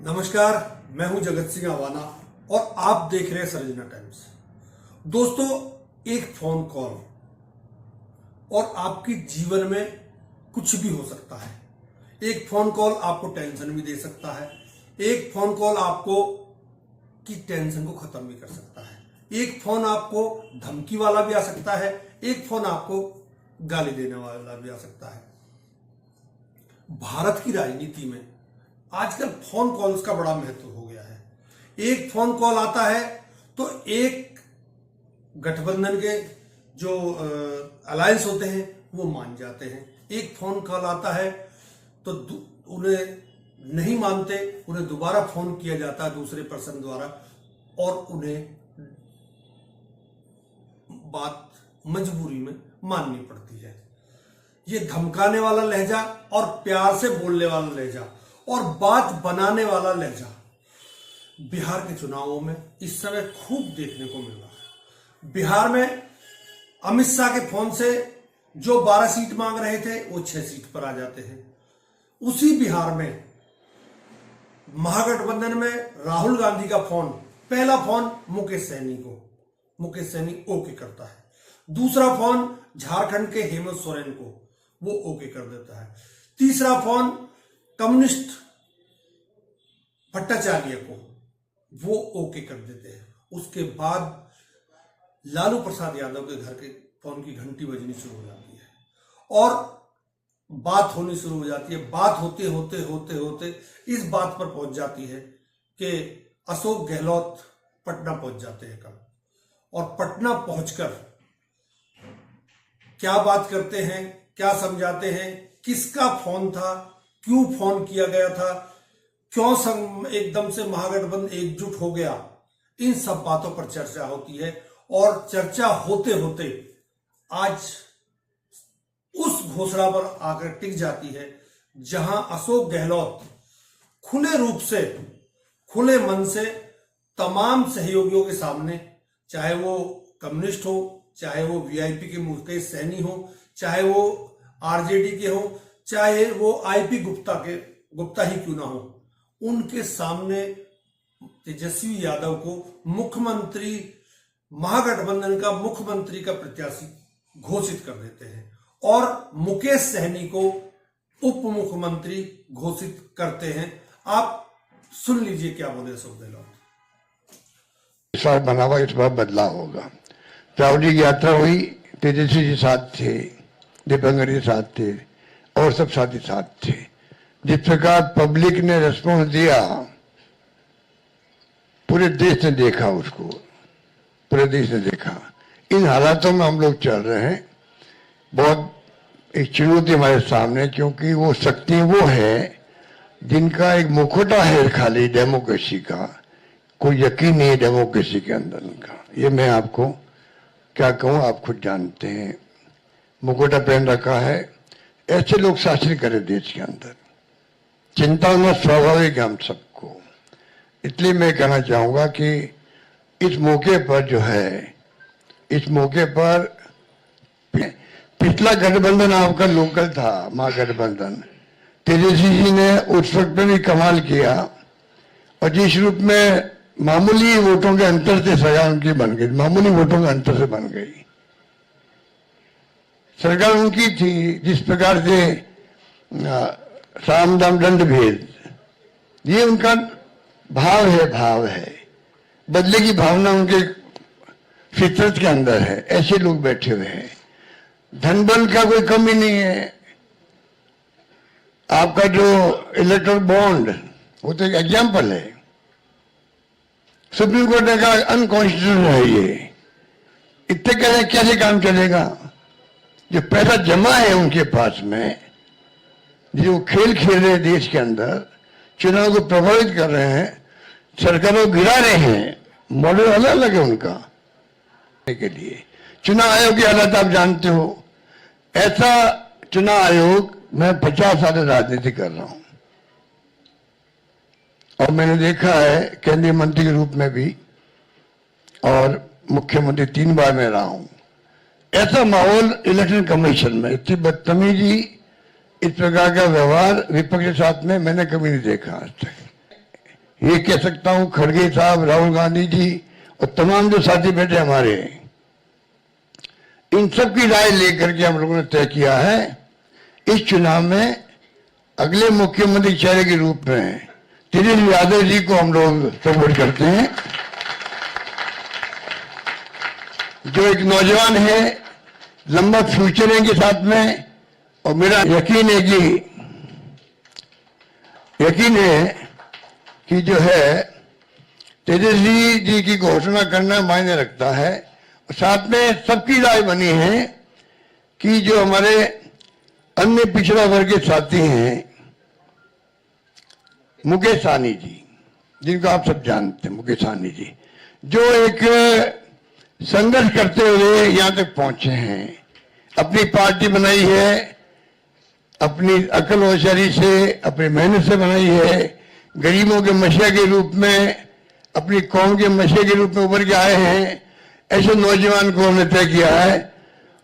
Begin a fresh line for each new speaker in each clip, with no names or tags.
नमस्कार, मैं हूं जगत सिंह आवाना और आप देख रहे हैं सर्जना टाइम्स। दोस्तों, एक फोन कॉल और आपके जीवन में कुछ भी हो सकता है। एक फोन कॉल आपको टेंशन भी दे सकता है, एक फोन कॉल आपको की टेंशन को खत्म भी कर सकता है, एक फोन आपको धमकी वाला भी आ सकता है, एक फोन आपको गाली देने वाला भी आ सकता है। भारत की राजनीति में आजकल फोन कॉल्स का बड़ा महत्व हो गया है। एक फोन कॉल आता है तो एक गठबंधन के जो अलायंस होते हैं वो मान जाते हैं। एक फोन कॉल आता है तो उन्हें नहीं मानते, उन्हें दोबारा फोन किया जाता है दूसरे पर्सन द्वारा और उन्हें बात मजबूरी में माननी पड़ती है। ये धमकाने वाला लहजा और प्यार से बोलने वाला लहजा और बात बनाने वाला लहजा बिहार के चुनावों में इस समय खूब देखने को मिल रहा है। बिहार में अमित शाह के फोन से जो 12 सीट मांग रहे थे वो 6 सीट पर आ जाते हैं। उसी बिहार में महागठबंधन में राहुल गांधी का फोन, पहला फोन मुकेश सहनी ओके करता है, दूसरा फोन झारखंड के हेमंत सोरेन को वो ओके कर देता है, तीसरा फोन कम्युनिस्ट भट्टाचार्य को वो ओके कर देते हैं। उसके बाद लालू प्रसाद यादव के घर के फोन की घंटी बजनी शुरू हो जाती है और बात होनी शुरू हो जाती है। बात होते होते होते होते इस बात पर पहुंच जाती है कि अशोक गहलोत पटना पहुंच जाते हैं कल, और पटना पहुंचकर क्या बात करते हैं, क्या समझाते हैं, किसका फोन था, क्यों फोन किया गया था, क्यों एकदम से महागठबंधन एकजुट हो गया, इन सब बातों पर चर्चा होती है। और चर्चा होते होते आज उस घोषणा पर आकर टिक जाती है जहां अशोक गहलोत खुले रूप से, खुले मन से तमाम सहयोगियों के सामने, चाहे वो कम्युनिस्ट हो, चाहे वो वीआईपी के मुकेश सहनी हो, चाहे वो आरजेडी के हो, चाहे वो आईपी गुप्ता ही क्यों ना हो, उनके सामने तेजस्वी यादव को मुख्यमंत्री, महागठबंधन का मुख्यमंत्री का प्रत्याशी घोषित कर देते हैं और मुकेश सहनी को उप मुख्यमंत्री घोषित करते हैं। आप सुन लीजिए क्या बोले अशोक गहलोत।
इस बार बना हुआ, इस बार बदलाव होगा। राहुल जी की यात्रा हुई, तेजस्वी जी साथ थे, दीपंकर जी साथ थे और सब साथी साथ थे। जिस प्रकार पब्लिक ने रिस्पॉन्स दिया, पूरे देश ने देखा उसको, पूरे देश ने देखा। इन हालातों में हम लोग चल रहे हैं। बहुत एक चुनौती हमारे सामने, क्योंकि वो शक्ति वो है जिनका एक मुखौटा है खाली डेमोक्रेसी का, कोई यकीन नहीं है डेमोक्रेसी के अंदर उनका। ये मैं आपको क्या कहूँ, आप खुद जानते हैं। मुखौटा पहन रखा है, ऐसे लोग शासन करें देश के अंदर, चिंता होना स्वाभाविक है हम सबको। इसलिए मैं कहना चाहूंगा कि इस मौके पर जो है, इस मौके पर पिछला गठबंधन आपका लोकल था, महागठबंधन, तेजस्वी जी ने उस वक्त में भी कमाल किया और जिस रूप में मामूली वोटों के अंतर से सरकार उनकी बन गई, मामूली वोटों के अंतर से बन गई सरकार उनकी थी। जिस प्रकार से साम दाम दंड भेद, ये उनका भाव है, बदले की भावना उनके फितरत के अंदर है। ऐसे लोग बैठे हुए हैं, धन बल का कोई कमी नहीं है। आपका जो इलेक्ट्रल बॉन्ड, वो तो एक एग्जाम्पल है। सुप्रीम कोर्ट ने कहा अनकॉन्स्टिट्यूशनल है ये, इतने कह रहे कैसे काम चलेगा। जो पैसा जमा है उनके पास में, जो खेल खेल रहे हैं देश के अंदर, चुनाव को प्रभावित कर रहे हैं, सरकारों को गिरा रहे हैं, मॉडल अलग अलग है उनका। के लिए चुनाव आयोग की हालत आप जानते हो। ऐसा चुनाव आयोग, मैं 50 साल राजनीति कर रहा हूं और मैंने देखा है केंद्रीय मंत्री के रूप में भी और मुख्यमंत्री 3 बार में रहा हूं। ऐसा माहौल इलेक्शन कमीशन में, इतनी बदतमीजी, इस प्रकार का व्यवहार विपक्ष के साथ में मैंने कभी नहीं देखा आज तक। ये कह सकता हूं खड़गे साहब, राहुल गांधी जी और तमाम जो साथी बैठे हमारे, इन सब की राय लेकर के हम लोगों ने तय किया है इस चुनाव में अगले मुख्यमंत्री चेहरे के रूप में तेजस्वी यादव जी को हम लोग सपोर्ट करते हैं, जो एक नौजवान है, लंबा फ्यूचर है इनके साथ में। और मेरा यकीन है कि जो है तेजस्वी जी की घोषणा करना मायने रखता है। और साथ में सबकी राय बनी है कि जो हमारे अन्य पिछड़ा वर्ग के साथी हैं, मुकेश सहनी जी, जिनको आप सब जानते हैं, मुकेश सहनी जी, जो एक संघर्ष करते हुए यहां तक पहुंचे हैं, अपनी पार्टी बनाई है, अपनी अकल होशियारी से, अपनी मेहनत से बनाई है, गरीबों के मसीहा के रूप में, अपनी कौम के मसीहा के रूप में उभर के आए हैं। ऐसे नौजवान को हमने तय किया है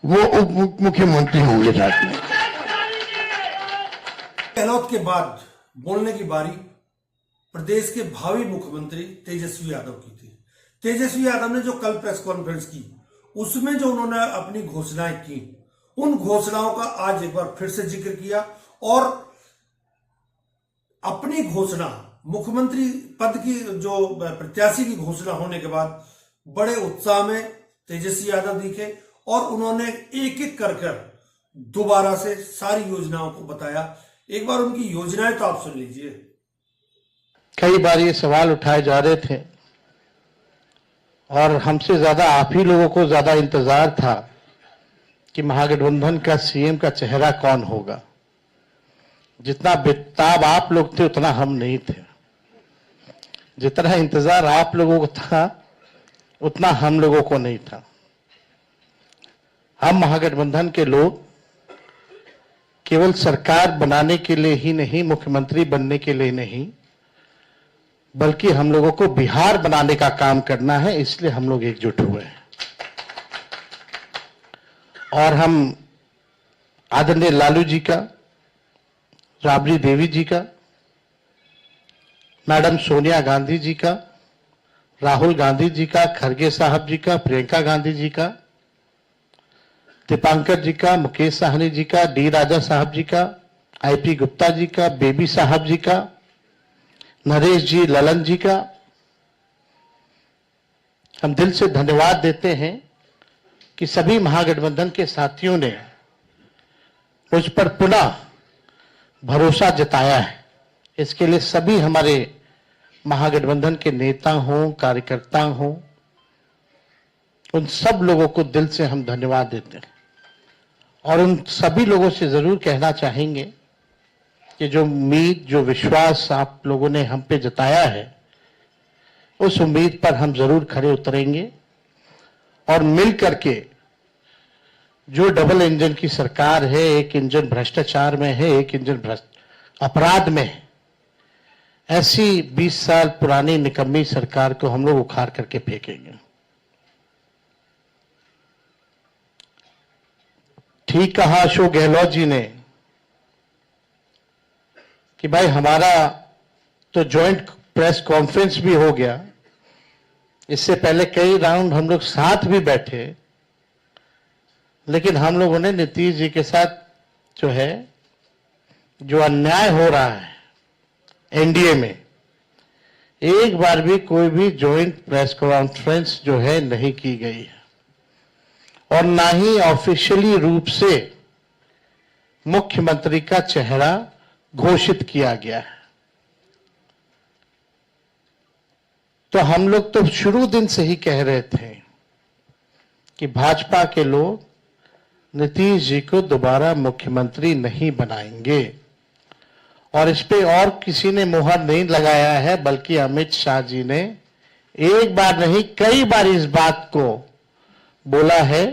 वो उप मुख्यमंत्री होंगे साथ में।
गहलोत के बाद बोलने की बारी प्रदेश के भावी मुख्यमंत्री तेजस्वी यादव की थी। तेजस्वी यादव ने जो कल प्रेस कॉन्फ्रेंस की, उसमें जो उन्होंने अपनी घोषणाएं की, उन घोषणाओं का आज एक बार फिर से जिक्र किया और अपनी घोषणा, मुख्यमंत्री पद की जो प्रत्याशी की घोषणा होने के बाद बड़े उत्साह में तेजस्वी यादव दिखे और उन्होंने एक एक कर दोबारा से सारी योजनाओं को बताया। एक बार उनकी योजनाएं तो आप सुन लीजिए।
कई बार ये सवाल उठाए जा रहे थे और हमसे ज्यादा आप ही लोगों को ज्यादा इंतजार था कि महागठबंधन का सीएम का चेहरा कौन होगा। जितना बेताब आप लोग थे उतना हम नहीं थे, जितना इंतजार आप लोगों को था उतना हम लोगों को नहीं था। हम महागठबंधन के लोग केवल सरकार बनाने के लिए ही नहीं, मुख्यमंत्री बनने के लिए नहीं, बल्कि हम लोगों को बिहार बनाने का काम करना है, इसलिए हम लोग एकजुट हुए हैं। और हम आदरणीय लालू जी का, राबड़ी देवी जी का, मैडम सोनिया गांधी जी का, राहुल गांधी जी का, खड़गे साहब जी का, प्रियंका गांधी जी का, दीपांकर जी का, मुकेश सहनी जी का, डी राजा साहब जी का, आईपी गुप्ता जी का, बेबी साहब जी का, नरेश जी, ललन जी का हम दिल से धन्यवाद देते हैं कि सभी महागठबंधन के साथियों ने मुझ पर पुनः भरोसा जताया है। इसके लिए सभी हमारे महागठबंधन के नेता हों, कार्यकर्ता हों, उन सब लोगों को दिल से हम धन्यवाद देते हैं। और उन सभी लोगों से जरूर कहना चाहेंगे कि जो उम्मीद, जो विश्वास आप लोगों ने हम पे जताया है, उस उम्मीद पर हम जरूर खड़े उतरेंगे और मिल करके जो डबल इंजन की सरकार है, एक इंजन भ्रष्टाचार में है, एक इंजन अपराध में है, ऐसी 20 साल पुरानी निकम्मी सरकार को हम लोग उखाड़ करके फेंकेंगे। ठीक कहा अशोक गहलोत जी ने कि भाई हमारा तो जॉइंट प्रेस कॉन्फ्रेंस भी हो गया, इससे पहले कई राउंड हम लोग साथ भी बैठे, लेकिन हम लोगों ने नीतीश जी के साथ जो है, जो अन्याय हो रहा है एनडीए में, एक बार भी कोई भी जॉइंट प्रेस कॉन्फ्रेंस जो है नहीं की गई है और ना ही ऑफिशियली रूप से मुख्यमंत्री का चेहरा घोषित किया गया है। तो हम लोग तो शुरू दिन से ही कह रहे थे कि भाजपा के लोग नीतीश जी को दोबारा मुख्यमंत्री नहीं बनाएंगे और इस पे और किसी ने मुहर नहीं लगाया है, बल्कि अमित शाह जी ने एक बार नहीं कई बार इस बात को बोला है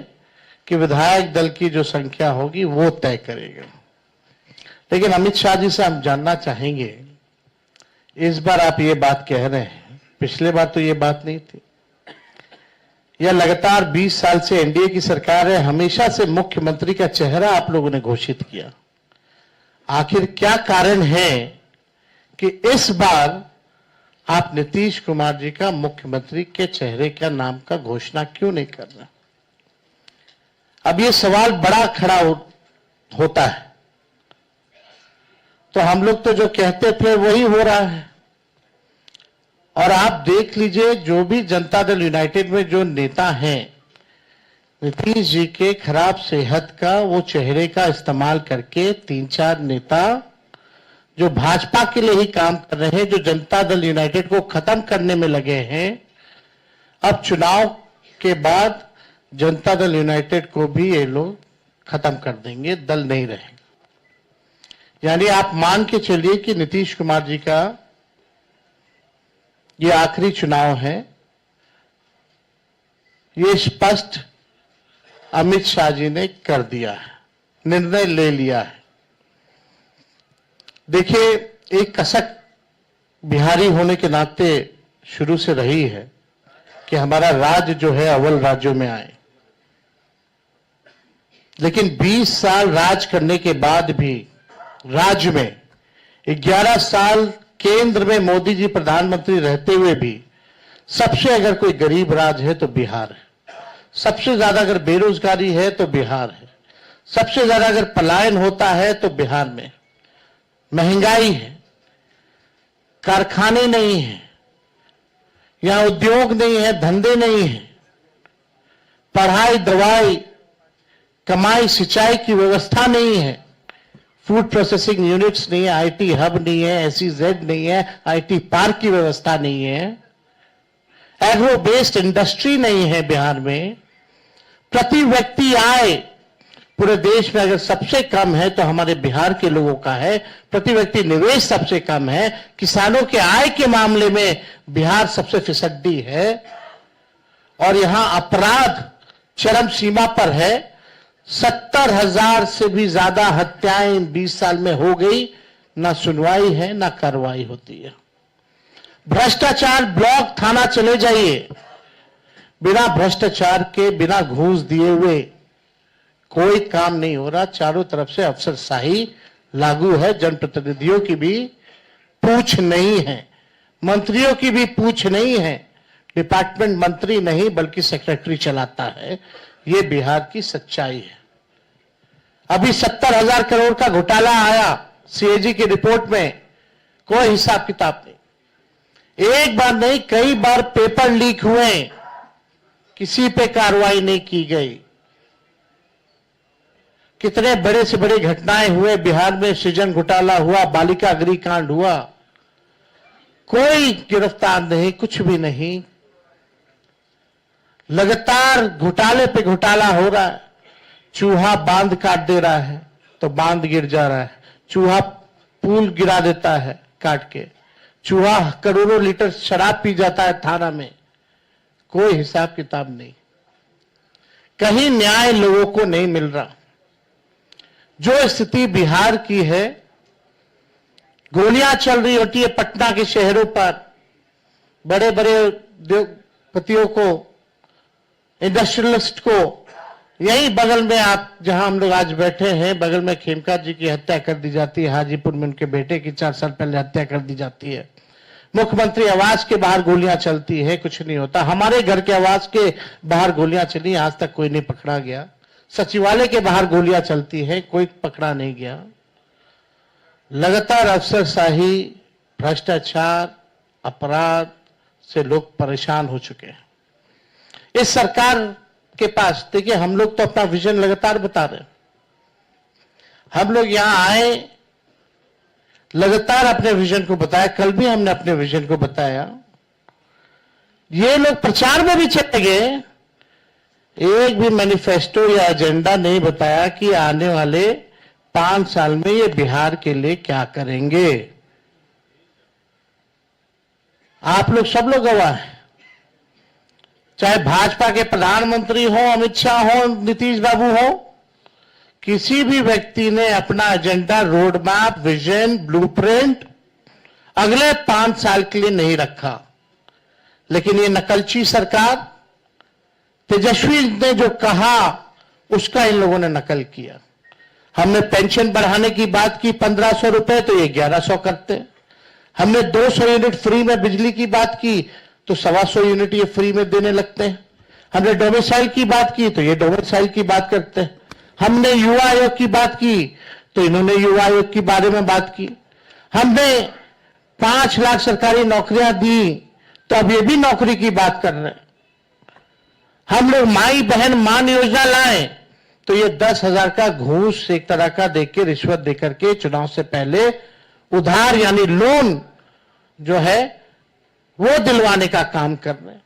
कि विधायक दल की जो संख्या होगी वो तय करेगा। लेकिन अमित शाह जी से हम जानना चाहेंगे, इस बार आप ये बात कह रहे हैं, पिछले बार तो ये बात नहीं थी। यह लगातार 20 साल से एनडीए की सरकार है, हमेशा से मुख्यमंत्री का चेहरा आप लोगों ने घोषित किया। आखिर क्या कारण है कि इस बार आप नीतीश कुमार जी का मुख्यमंत्री के चेहरे का नाम का घोषणा क्यों नहीं कर रहे? अब ये सवाल बड़ा खड़ा होता है। तो हम लोग तो जो कहते थे वही हो रहा है। और आप देख लीजिए, जो भी जनता दल यूनाइटेड में जो नेता हैं, नीतीश जी के खराब सेहत का वो चेहरे का इस्तेमाल करके 3-4 नेता जो भाजपा के लिए ही काम कर रहे हैं, जो जनता दल यूनाइटेड को खत्म करने में लगे हैं, अब चुनाव के बाद जनता दल यूनाइटेड को भी ये लोग खत्म कर देंगे, दल नहीं रहेगा। यानी आप मान के चलिए कि नीतीश कुमार जी का ये आखिरी चुनाव है। ये स्पष्ट अमित शाह जी ने कर दिया है, निर्णय ले लिया है। देखिए, एक कसक बिहारी होने के नाते शुरू से रही है कि हमारा राज्य जो है अव्वल राज्यों में आए। लेकिन 20 साल राज करने के बाद भी राज्य में 11 साल केंद्र में मोदी जी प्रधानमंत्री रहते हुए भी सबसे अगर कोई गरीब राज्य है तो बिहार है। सबसे ज्यादा अगर बेरोजगारी है तो बिहार है। सबसे ज्यादा अगर पलायन होता है तो बिहार में। महंगाई है, कारखाने नहीं है, यहां उद्योग नहीं है, धंधे नहीं है, पढ़ाई, दवाई, कमाई, सिंचाई की व्यवस्था नहीं है, फूड प्रोसेसिंग यूनिट्स नहीं है, आईटी हब नहीं है, SEZ नहीं है, आईटी पार्क की व्यवस्था नहीं है, एग्रो बेस्ड इंडस्ट्री नहीं है बिहार में। प्रति व्यक्ति आय पूरे देश में अगर सबसे कम है तो हमारे बिहार के लोगों का है। प्रति व्यक्ति निवेश सबसे कम है। किसानों के आय के मामले में बिहार सबसे फिसड्डी है। और यहां अपराध चरम सीमा पर है। 70,000 से भी ज्यादा हत्याएं 20 साल में हो गई। ना सुनवाई है, ना कार्रवाई होती है। भ्रष्टाचार ब्लॉक थाना चले जाइए, बिना भ्रष्टाचार के, बिना घूस दिए हुए कोई काम नहीं हो रहा। चारों तरफ से अफसरशाही लागू है। जनप्रतिनिधियों की भी पूछ नहीं है, मंत्रियों की भी पूछ नहीं है। डिपार्टमेंट मंत्री नहीं बल्कि सेक्रेटरी चलाता है। ये बिहार की सच्चाई है। अभी 70,000 करोड़ का घोटाला आया CAG की रिपोर्ट में, कोई हिसाब किताब नहीं। एक बार नहीं, कई बार पेपर लीक हुए, किसी पे कार्रवाई नहीं की गई। कितने बड़े से बड़े घटनाएं हुए बिहार में। सृजन घोटाला हुआ, बालिका अग्निकांड हुआ, कोई गिरफ्तार नहीं, कुछ भी नहीं। लगातार घोटाले पे घोटाला हो रहा है। चूहा बांध काट दे रहा है तो बांध गिर जा रहा है। चूहा पुल गिरा देता है काट के। चूहा करोड़ों लीटर शराब पी जाता है थाना में, कोई हिसाब किताब नहीं। कहीं न्याय लोगों को नहीं मिल रहा। जो स्थिति बिहार की है, गोलियां चल रही होती है पटना के शहरों पर, बड़े बड़े उद्योगपतियों को, इंडस्ट्रियलिस्ट को। यही बगल में आप जहां हम लोग आज बैठे हैं, बगल में खेमका जी की हत्या कर दी जाती है। हाजीपुर में उनके बेटे की 4 साल पहले हत्या कर दी जाती है। मुख्यमंत्री आवास के बाहर गोलियां चलती है, कुछ नहीं होता। हमारे घर के आवास के बाहर गोलियां चली, आज तक कोई नहीं पकड़ा गया। सचिवालय के बाहर गोलियां चलती है, कोई पकड़ा नहीं गया। लगातार अफसरशाही, भ्रष्टाचार, अपराध से लोग परेशान हो चुके हैं। इस सरकार के पास, देखिए, हम लोग तो अपना विजन लगातार बता रहे हैं। हम लोग यहां आए, लगातार अपने विजन को बताया। कल भी हमने अपने विजन को बताया। ये लोग प्रचार में भी चले गए, एक भी मैनिफेस्टो या एजेंडा नहीं बताया कि आने वाले 5 साल में ये बिहार के लिए क्या करेंगे। आप लोग सब लोग गवाह हैं। चाहे भाजपा के प्रधानमंत्री हो, अमित शाह हो, नीतीश बाबू हो, किसी भी व्यक्ति ने अपना agenda, road map, vision, blueprint अगले 5 साल के लिए नहीं रखा। लेकिन ये नकलची सरकार, तेजस्वी ने जो कहा उसका इन लोगों ने नकल किया। हमने पेंशन बढ़ाने की बात की 1500 रुपए, तो ये 1100 करते। हमने 200 यूनिट फ्री में बिजली की बात की तो 125 यूनिट ये फ्री में देने लगते हैं। हमने डोमिसाइल की बात की तो ये डोमिसाइल की बात करते हैं। हमने युवा आयोग की बात की तो इन्होंने युवा आयोग के बारे में बात की। हमने 5 लाख सरकारी नौकरियां दी तो अब ये भी नौकरी की बात कर रहे हैं। हम लोग माई बहन मान योजना लाए तो ये 10,000 का घूस एक तरह का देके रिश्वत देकर के चुनाव से पहले उधार यानी लोन जो है वो दिलवाने का काम कर रहे हैं।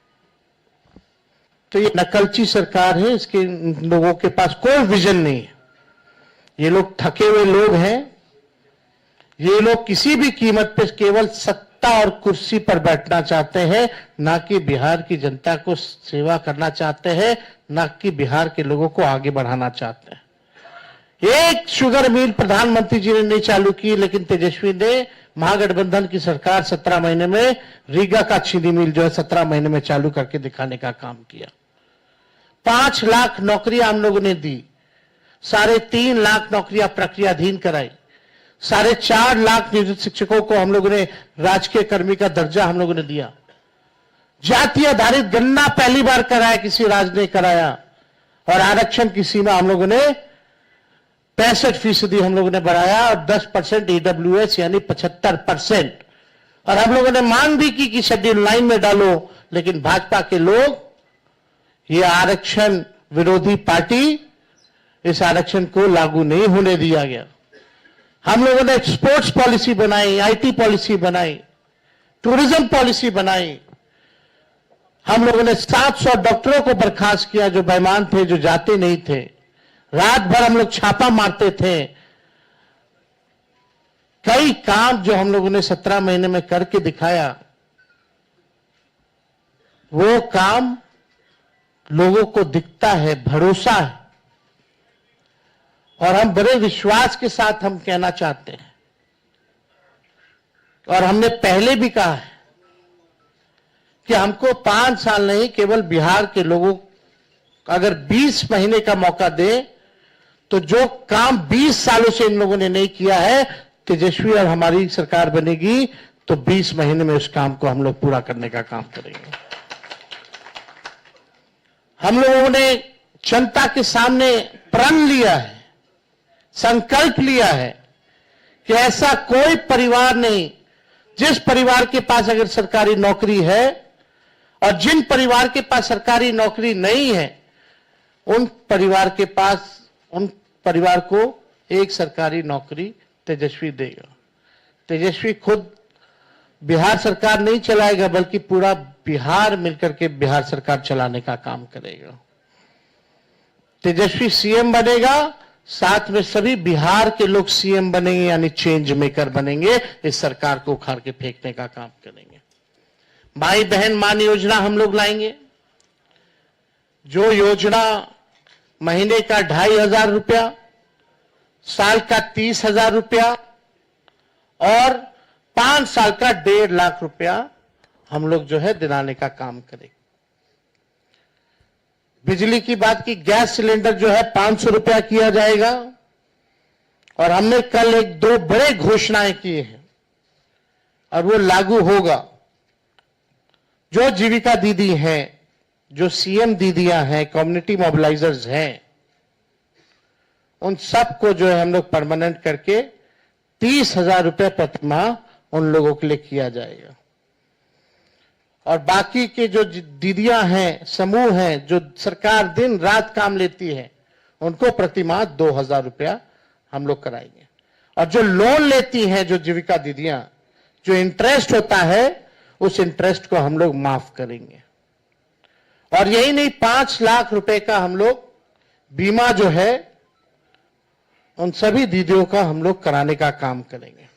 तो ये नकलची सरकार है, इसके लोगों के पास कोई विजन नहीं है। ये लोग थके हुए लोग हैं। ये लोग किसी भी कीमत पे केवल सत्ता और कुर्सी पर बैठना चाहते हैं, ना कि बिहार की जनता को सेवा करना चाहते हैं, ना कि बिहार के लोगों को आगे बढ़ाना चाहते हैं। एक शुगर मिल प्रधानमंत्री जी ने नहीं चालू की, लेकिन तेजस्वी ने महागठबंधन की सरकार 17 महीने में रीगा का चीनी मिल जो है 17 महीने में चालू करके दिखाने का काम किया। 5 लाख नौकरियां हम लोगों ने दी, 3.5 लाख नौकरियां प्रक्रियाधीन कराई, 4.5 लाख नियोजित शिक्षकों को हम लोगों ने राजकीय कर्मी का दर्जा हम लोगों ने दिया। जाति आधारित गणना पहली बार कराया, किसी राज्य ने कराया। और आरक्षण की सीमा हम लोगों ने 65% हम लोगों ने बढ़ाया और 10% EWS यानी 75%। और हम लोगों ने मांग भी की कि शेड्यूल 9 में डालो, लेकिन भाजपा के लोग, ये आरक्षण विरोधी पार्टी, इस आरक्षण को लागू नहीं होने दिया गया। हम लोगों ने स्पोर्ट्स पॉलिसी बनाई, IT पॉलिसी बनाई, टूरिज्म पॉलिसी बनाई। हम लोगों ने 700 डॉक्टरों को बर्खास्त किया जो बेईमान थे, जो जाते नहीं थे। रात भर हम लोग छापा मारते थे। कई काम जो हम लोगों ने 17 महीने में करके दिखाया, वो काम लोगों को दिखता है, भरोसा है। और हम बड़े विश्वास के साथ हम कहना चाहते हैं, और हमने पहले भी कहा है कि हमको 5 साल नहीं, केवल बिहार के लोगों अगर 20 महीने का मौका दे तो जो काम 20 सालों से इन लोगों ने नहीं किया है, तेजस्वी और हमारी सरकार बनेगी तो 20 महीने में उस काम को हम लोग पूरा करने का काम करेंगे। हम लोगों ने जनता के सामने प्रण लिया है, संकल्प लिया है कि ऐसा कोई परिवार नहीं, जिस परिवार के पास अगर सरकारी नौकरी है और जिन परिवार के पास सरकारी नौकरी नहीं है, उन परिवार को एक सरकारी नौकरी तेजस्वी देगा। तेजस्वी खुद बिहार सरकार नहीं चलाएगा, बल्कि पूरा बिहार मिलकर के बिहार सरकार चलाने का काम करेगा। तेजस्वी सीएम बनेगा, साथ में सभी बिहार के लोग सीएम बनेंगे, यानी चेंज मेकर बनेंगे। इस सरकार को उखाड़ के फेंकने का काम करेंगे। भाई बहन मान योजना हम लोग लाएंगे, जो योजना महीने का 2,500 रुपया, साल का 30,000 रुपया और 5 साल का 1.5 लाख रुपया हम लोग जो है दिलाने का काम करेंगे। बिजली की बात की, गैस सिलेंडर जो है 500 रुपया किया जाएगा। और हमने कल 1-2 बड़े घोषणाएं की हैं और वो लागू होगा। जो जीविका दीदी हैं, जो सीएम दीदियां हैं, कम्युनिटी मोबिलाइजर्स हैं, उन सबको जो है हम लोग परमानेंट करके 30,000 रुपये प्रति माह उन लोगों के लिए किया जाएगा। और बाकी के जो दीदियां हैं, समूह हैं, जो सरकार दिन रात काम लेती है, उनको प्रति माह 2,000 रुपया हम लोग कराएंगे। और जो लोन लेती हैं, जो जीविका दीदियां, जो इंटरेस्ट होता है, उस इंटरेस्ट को हम लोग माफ करेंगे। और यही नहीं, 5 लाख रुपए का हम लोग बीमा जो है उन सभी दीदियों का हम लोग कराने का काम करेंगे।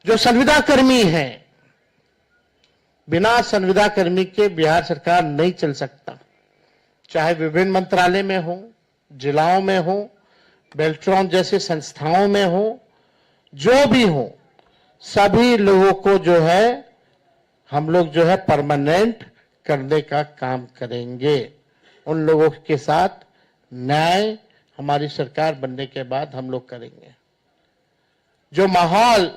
जो संविदा कर्मी हैं, बिना संविदा कर्मी के बिहार सरकार नहीं चल सकता। चाहे विभिन्न मंत्रालय में हो, जिलाओं में हो, बेल्ट्रॉन जैसे संस्थाओं में हो, जो भी हो, सभी लोगों को जो है हम लोग जो है परमानेंट करने का काम करेंगे। उन लोगों के साथ न्याय हमारी सरकार बनने के बाद हम लोग करेंगे। जो माहौल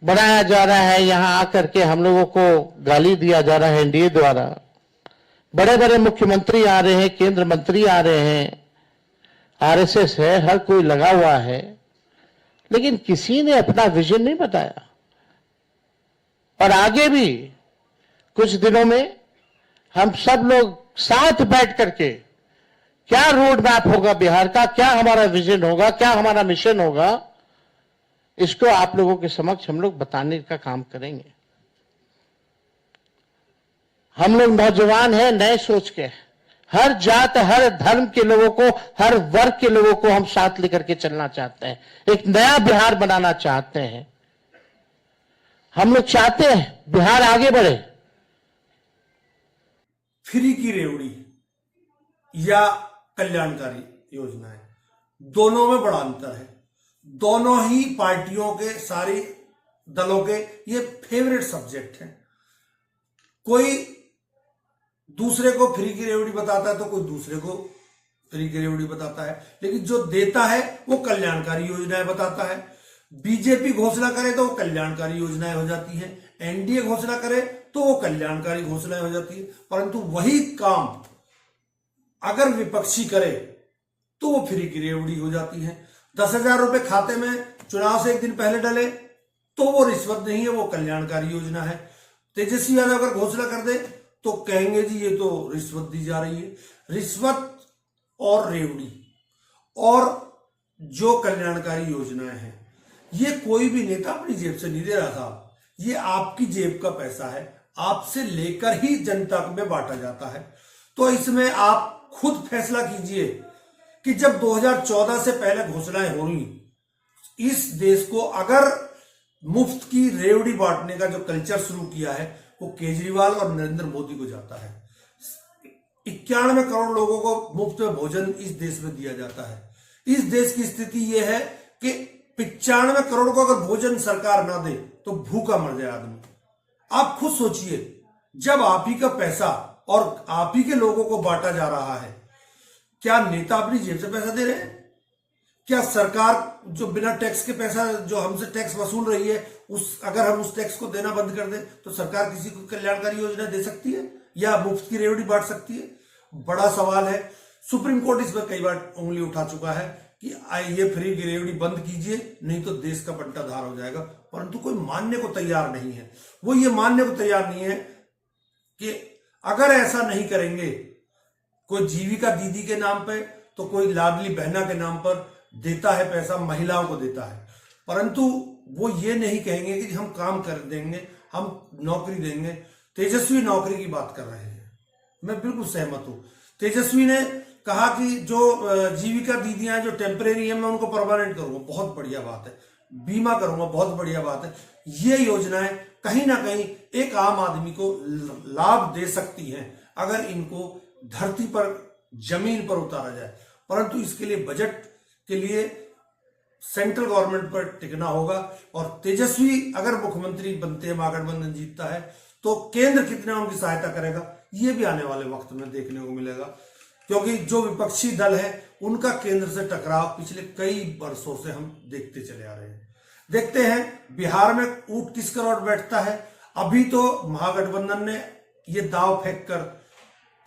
बनाया जा रहा है, यहां आकर के हम लोगों को गाली दिया जा रहा है एनडीए द्वारा। बड़े बड़े मुख्यमंत्री आ रहे हैं, केंद्र मंत्री आ रहे हैं, आरएसएस है, हर कोई लगा हुआ है, लेकिन किसी ने अपना विजन नहीं बताया। और आगे भी कुछ दिनों में हम सब लोग साथ बैठ करके क्या रोड मैप होगा बिहार का, क्या हमारा विजन होगा, क्या हमारा मिशन होगा, इसको आप लोगों के समक्ष हम लोग बताने का काम करेंगे। हम लोग नौजवान हैं, नए सोच के, हर जात हर धर्म के लोगों को, हर वर्ग के लोगों को हम साथ लेकर के चलना चाहते हैं, एक नया बिहार बनाना चाहते हैं। हम लोग चाहते हैं बिहार आगे बढ़े।
फ्री की रेवड़ी या कल्याणकारी योजनाएं, दोनों में बड़ा अंतर है। दोनों ही पार्टियों के, सारी दलों के ये फेवरेट सब्जेक्ट हैं। कोई दूसरे को फ्री की रेवड़ी बताता है तो कोई दूसरे को फ्री की रेवड़ी बताता है, लेकिन जो देता है वो कल्याणकारी योजनाएं बताता है। बीजेपी घोषणा करे तो वो कल्याणकारी योजनाएं हो जाती हैं, एनडीए घोषणा करे तो वो कल्याणकारी घोषणाएं हो जाती है। परंतु वही काम अगर विपक्षी करे तो वो फ्री की रेवड़ी हो जाती है। 10,000 रुपए खाते में चुनाव से एक दिन पहले डले तो वो रिश्वत नहीं है, वो कल्याणकारी योजना है। तेजस्वी यादव अगर घोषणा कर दे तो कहेंगे जी ये तो रिश्वत दी जा रही है। रिश्वत और रेवड़ी और जो कल्याणकारी योजनाएं हैं, ये कोई भी नेता अपनी जेब से नहीं दे रहा था, ये आपकी जेब का पैसा है, आपसे लेकर ही जनता में बांटा जाता है। तो इसमें आप खुद फैसला कीजिए कि जब 2014 से पहले घोषणाएं हो रही, इस देश को अगर मुफ्त की रेवड़ी बांटने का जो कल्चर शुरू किया है वो केजरीवाल और नरेंद्र मोदी को जाता है। 91 करोड़ लोगों को मुफ्त में भोजन इस देश में दिया जाता है। इस देश की स्थिति यह है कि 95 करोड़ को अगर भोजन सरकार ना दे तो भूखा मर जाए आदमी। आप खुद सोचिए, जब आप ही का पैसा और आप ही के लोगों को बांटा जा रहा है, क्या नेता अपनी जेब से पैसा दे रहे हैं? क्या सरकार जो बिना टैक्स के पैसा, जो हमसे टैक्स वसूल रही है, अगर हम उस टैक्स को देना बंद कर दें तो सरकार किसी को कल्याणकारी योजना दे सकती है या मुफ्त की रेवड़ी बांट सकती है? बड़ा सवाल है। सुप्रीम कोर्ट इस पर कई बार उंगली उठा चुका है कि ये फ्री की रेवड़ी बंद कीजिए, नहीं तो देश का बंटाधार हो जाएगा। परंतु कोई मानने को तैयार नहीं है। वो ये मानने को तैयार नहीं है कि अगर ऐसा नहीं करेंगे, कोई जीविका दीदी के नाम पे तो कोई लाडली बहना के नाम पर देता है पैसा, महिलाओं को देता है, परंतु वो ये नहीं कहेंगे कि हम काम कर देंगे, हम नौकरी देंगे। तेजस्वी नौकरी की बात कर रहे हैं, मैं बिल्कुल सहमत हूं। तेजस्वी ने कहा कि जो जीविका दीदियां जो टेम्परेरी है मैं उनको परमानेंट करूंगा, बहुत बढ़िया बात है। बीमा करूंगा, बहुत बढ़िया बात है। ये योजनाएं कहीं ना कहीं एक आम आदमी को लाभ दे सकती हैं अगर इनको धरती पर, जमीन पर उतारा जाए। परंतु इसके लिए बजट के लिए सेंट्रल गवर्नमेंट पर टिकना होगा। और तेजस्वी अगर मुख्यमंत्री बनते हैं, महागठबंधन जीतता है, तो केंद्र कितना उनकी सहायता करेगा ये भी आने वाले वक्त में देखने को मिलेगा। क्योंकि जो विपक्षी दल है उनका केंद्र से टकराव पिछले कई वर्षों से हम देखते चले आ रहे हैं। देखते हैं बिहार में ऊंट किसका ओर बैठता है। अभी तो महागठबंधन ने ये दाव फेंक कर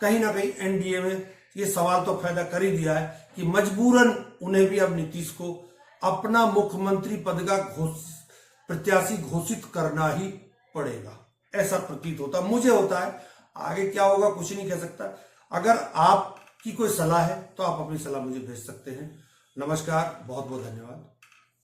कहीं ना कहीं एनडीए में ये सवाल तो पैदा कर ही दिया है कि मजबूरन उन्हें भी अब नीतीश को अपना मुख्यमंत्री पद का प्रत्याशी घोषित करना ही पड़ेगा, ऐसा प्रतीत होता, मुझे होता है। आगे क्या होगा कुछ नहीं कह सकता। अगर आपकी कोई सलाह है तो आप अपनी सलाह मुझे भेज सकते हैं। नमस्कार, बहुत बहुत धन्यवाद।